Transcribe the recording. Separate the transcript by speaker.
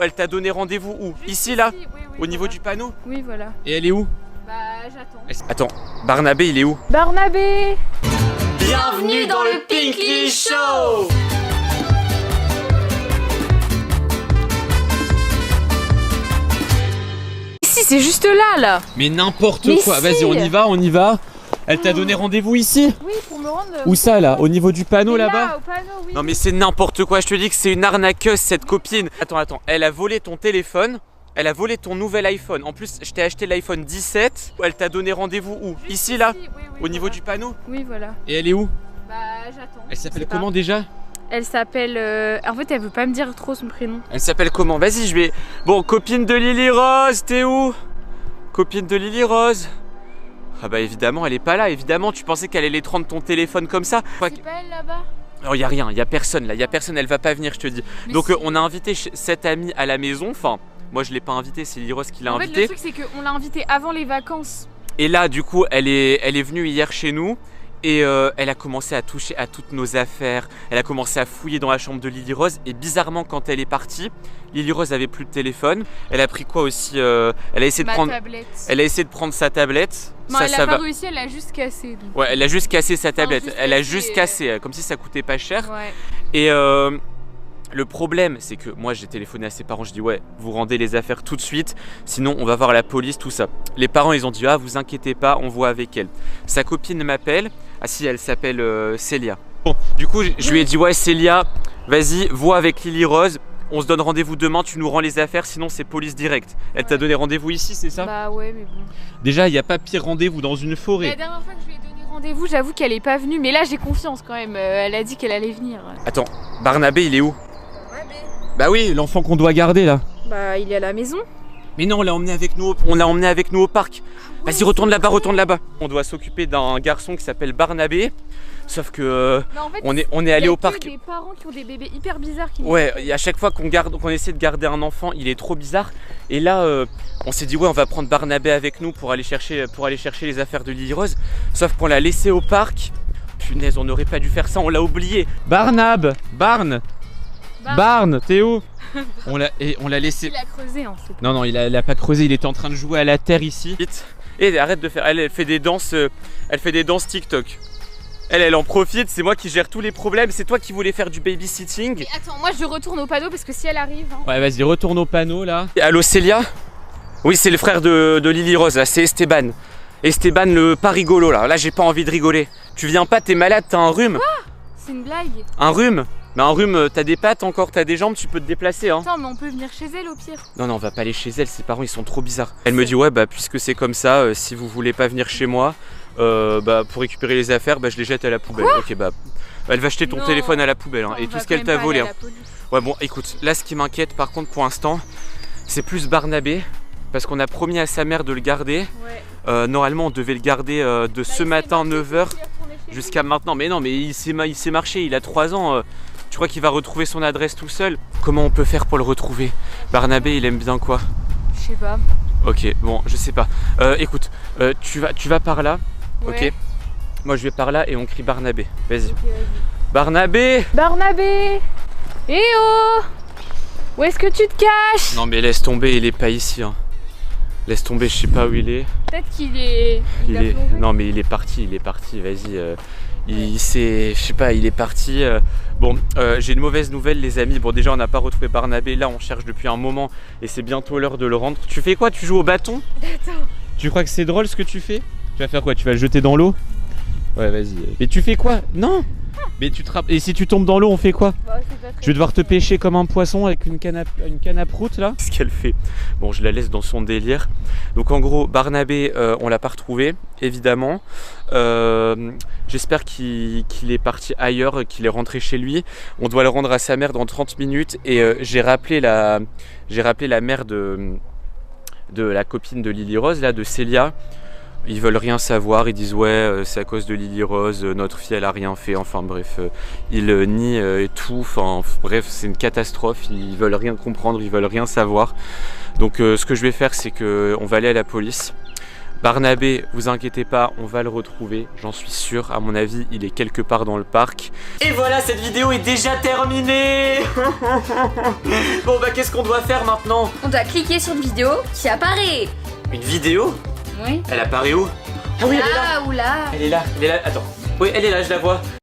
Speaker 1: Elle t'a donné rendez-vous où? Ici là?
Speaker 2: Oui,
Speaker 1: Au niveau du panneau?
Speaker 2: Oui, voilà.
Speaker 1: Et elle est où?
Speaker 2: Bah, j'attends.
Speaker 1: Attends, Barnabé il est où?
Speaker 2: Barnabé!
Speaker 1: Bienvenue dans le Pinkly Show!
Speaker 2: Ici, c'est juste là.
Speaker 1: Mais n'importe
Speaker 2: Mais
Speaker 1: quoi,
Speaker 2: si.
Speaker 1: vas-y on y va. Elle t'a donné rendez-vous ici?
Speaker 2: Oui, pour me rendre.
Speaker 1: Où ça là? Au niveau du panneau là-bas?
Speaker 2: Au panneau, oui.
Speaker 1: Non mais c'est n'importe quoi, je te dis que c'est une arnaqueuse cette copine. Attends, elle a volé ton téléphone, elle a volé ton nouvel iPhone. En plus, je t'ai acheté l'iPhone 17. Elle t'a donné rendez-vous où?
Speaker 2: Juste
Speaker 1: Ici là?
Speaker 2: oui,
Speaker 1: Au niveau du panneau?
Speaker 2: Oui, voilà.
Speaker 1: Et elle est où?
Speaker 2: Bah, j'attends.
Speaker 1: Elle s'appelle
Speaker 2: Je sais pas.
Speaker 1: comment déjà?
Speaker 2: Elle s'appelle. En fait, elle veut pas me dire trop son prénom.
Speaker 1: Elle s'appelle comment? Vas-y, je vais... Bon, copine de Lily Rose, t'es où? Copine de Lily Rose? Ah bah évidemment, elle est pas là, évidemment. Tu pensais qu'elle allait te rendre ton téléphone comme ça?
Speaker 2: C'est pas elle là-bas?
Speaker 1: Alors y a rien, y a personne là, y a personne, elle va pas venir, je te dis.
Speaker 2: Mais
Speaker 1: Donc
Speaker 2: si.
Speaker 1: on a invité cette amie à la maison, enfin... Moi je l'ai pas invitée, c'est Lily Rose qui l'a
Speaker 2: En fait,
Speaker 1: invitée.
Speaker 2: le truc, c'est qu'on l'a invitée avant les vacances.
Speaker 1: Et là, du coup, elle est venue hier chez nous et elle a commencé à toucher à toutes nos affaires. Elle a commencé à fouiller dans la chambre de Lily Rose et bizarrement, quand elle est partie, Lily Rose avait plus de téléphone. Elle a pris quoi aussi? Elle a essayé de prendre.
Speaker 2: Tablette.
Speaker 1: Elle a essayé de prendre sa tablette.
Speaker 2: Non,
Speaker 1: ça,
Speaker 2: elle
Speaker 1: ça
Speaker 2: a pas
Speaker 1: va.
Speaker 2: réussi, elle a juste cassé. Donc.
Speaker 1: Ouais, elle a juste cassé sa tablette.
Speaker 2: juste
Speaker 1: Elle a
Speaker 2: cassé,
Speaker 1: juste cassé, comme si ça coûtait pas cher.
Speaker 2: Ouais.
Speaker 1: Et le problème, c'est que moi j'ai téléphoné à ses parents, je dis ouais, vous rendez les affaires tout de suite, sinon on va voir la police, tout ça. Les parents ils ont dit ah vous inquiétez pas, on voit avec elle. Sa copine m'appelle, ah si elle s'appelle Célia. Bon, du coup je lui ai dit ouais Célia, vas-y, vois avec Lily Rose, on se donne rendez-vous demain, tu nous rends les affaires, sinon c'est police directe. Elle t'a donné rendez-vous ici, c'est ça?
Speaker 2: Bah ouais, mais bon.
Speaker 1: Déjà il n'y a pas pire rendez-vous dans une forêt.
Speaker 2: La dernière fois que je lui ai donné rendez-vous, j'avoue qu'elle est pas venue, mais là j'ai confiance quand même. Elle a dit qu'elle allait venir.
Speaker 1: Attends, Barnabé il est où? Bah oui, l'enfant qu'on doit garder là.
Speaker 2: Bah il est à la maison.
Speaker 1: Mais non, on l'a emmené avec nous au parc. Vas-y, retourne là-bas. On doit s'occuper d'un garçon qui s'appelle Barnabé. Sauf que
Speaker 2: Mais en fait,
Speaker 1: on est allé au parc.
Speaker 2: Il y a des parents qui ont des bébés hyper bizarres qui
Speaker 1: Ouais, et à chaque fois qu'on essaie de garder un enfant, il est trop bizarre. Et là, on s'est dit ouais, on va prendre Barnabé avec nous pour aller chercher les affaires de Lily Rose. Sauf qu'on l'a laissé au parc. Punaise, on n'aurait pas dû faire ça, on l'a oublié. Barn, t'es où? On l'a laissé.
Speaker 2: Il a creusé en fait.
Speaker 1: Non, il a pas creusé, il était en train de jouer à la terre ici. Et arrête de faire. Elle fait des danses. Elle fait des danses TikTok. Elle en profite, c'est moi qui gère tous les problèmes. C'est toi qui voulais faire du babysitting.
Speaker 2: Mais attends, moi je retourne au panneau parce que si elle arrive. Hein...
Speaker 1: Ouais, vas-y, retourne au panneau là. Allô, Célia? Oui, c'est le frère de Lily Rose, là, c'est Esteban. Esteban, le pas rigolo là. Là, j'ai pas envie de rigoler. Tu viens pas, t'es malade, t'as un rhume?
Speaker 2: Quoi? C'est une blague.
Speaker 1: Un rhume? Mais un rhume, t'as des pattes encore, t'as des jambes, tu peux te déplacer hein.
Speaker 2: Attends, mais on peut venir chez elle au pire.
Speaker 1: Non, on va pas aller chez elle, ses parents ils sont trop bizarres. Elle me dit ouais bah puisque c'est comme ça, si vous voulez pas venir chez moi, bah pour récupérer les affaires, bah je les jette à la poubelle.
Speaker 2: Quoi?
Speaker 1: Ok bah elle va jeter ton
Speaker 2: Non.
Speaker 1: téléphone à la poubelle hein,
Speaker 2: On
Speaker 1: et
Speaker 2: va
Speaker 1: tout ce
Speaker 2: quand
Speaker 1: qu'elle
Speaker 2: même
Speaker 1: t'a
Speaker 2: pas
Speaker 1: volé.
Speaker 2: aller à
Speaker 1: Hein.
Speaker 2: la police.
Speaker 1: Ouais bon écoute, là ce qui m'inquiète par contre pour l'instant, c'est plus Barnabé. Parce qu'on a promis à sa mère de le garder.
Speaker 2: Ouais.
Speaker 1: Normalement on devait le garder de ce matin 9h jusqu'à maintenant. Mais non mais il s'est marché, il a 3 ans. Tu crois qu'il va retrouver son adresse tout seul? Comment on peut faire pour le retrouver? Barnabé il aime bien quoi?
Speaker 2: Je sais pas.
Speaker 1: Ok, bon, je sais pas. Écoute, tu vas par là,
Speaker 2: Ouais.
Speaker 1: ok? Moi je vais par là et on crie Barnabé. Vas-y.
Speaker 2: Ok, vas-y.
Speaker 1: Barnabé!
Speaker 2: Barnabé! Eh oh! Où est-ce que tu te caches?
Speaker 1: Non mais laisse tomber, il est pas ici. Hein. Laisse tomber, je sais pas où il est.
Speaker 2: Peut-être qu'il est. Il a plongé.
Speaker 1: Non mais il est parti, vas-y. Je sais pas, il est parti. Bon, j'ai une mauvaise nouvelle les amis. Bon déjà on n'a pas retrouvé Barnabé, là on cherche depuis un moment et c'est bientôt l'heure de le rendre. Tu fais quoi? Tu joues au bâton?
Speaker 2: Attends.
Speaker 1: Tu crois que c'est drôle ce que tu fais? Tu vas faire quoi? Tu vas le jeter dans l'eau? Ouais vas-y. Mais tu fais quoi? Non! Mais tu te Et si tu tombes dans l'eau on fait quoi?
Speaker 2: Bah, c'est pas très
Speaker 1: Je vais devoir te pêcher comme un poisson avec une canne à prout là? Qu'est-ce qu'elle fait? Bon je la laisse dans son délire. Donc en gros Barnabé on l'a pas retrouvé évidemment. J'espère qu'il est parti ailleurs, qu'il est rentré chez lui. On doit le rendre à sa mère dans 30 minutes et j'ai rappelé la mère de la copine de Lily Rose là, de Célia. Ils veulent rien savoir, ils disent ouais c'est à cause de Lily Rose, notre fille elle a rien fait, enfin bref, ils nient et tout, enfin bref c'est une catastrophe, ils veulent rien comprendre, ils veulent rien savoir. Donc ce que je vais faire c'est qu'on va aller à la police. Barnabé, vous inquiétez pas, on va le retrouver, j'en suis sûr. À mon avis, il est quelque part dans le parc. Et voilà, cette vidéo est déjà terminée. Bon bah qu'est-ce qu'on doit faire maintenant?
Speaker 3: On doit cliquer sur une vidéo qui apparaît.
Speaker 1: Une vidéo?
Speaker 3: Oui.
Speaker 1: Elle apparaît où? Ah oui, elle est là.
Speaker 3: Là ou là.
Speaker 1: Elle est là, attends. Oui, elle est là, je la vois.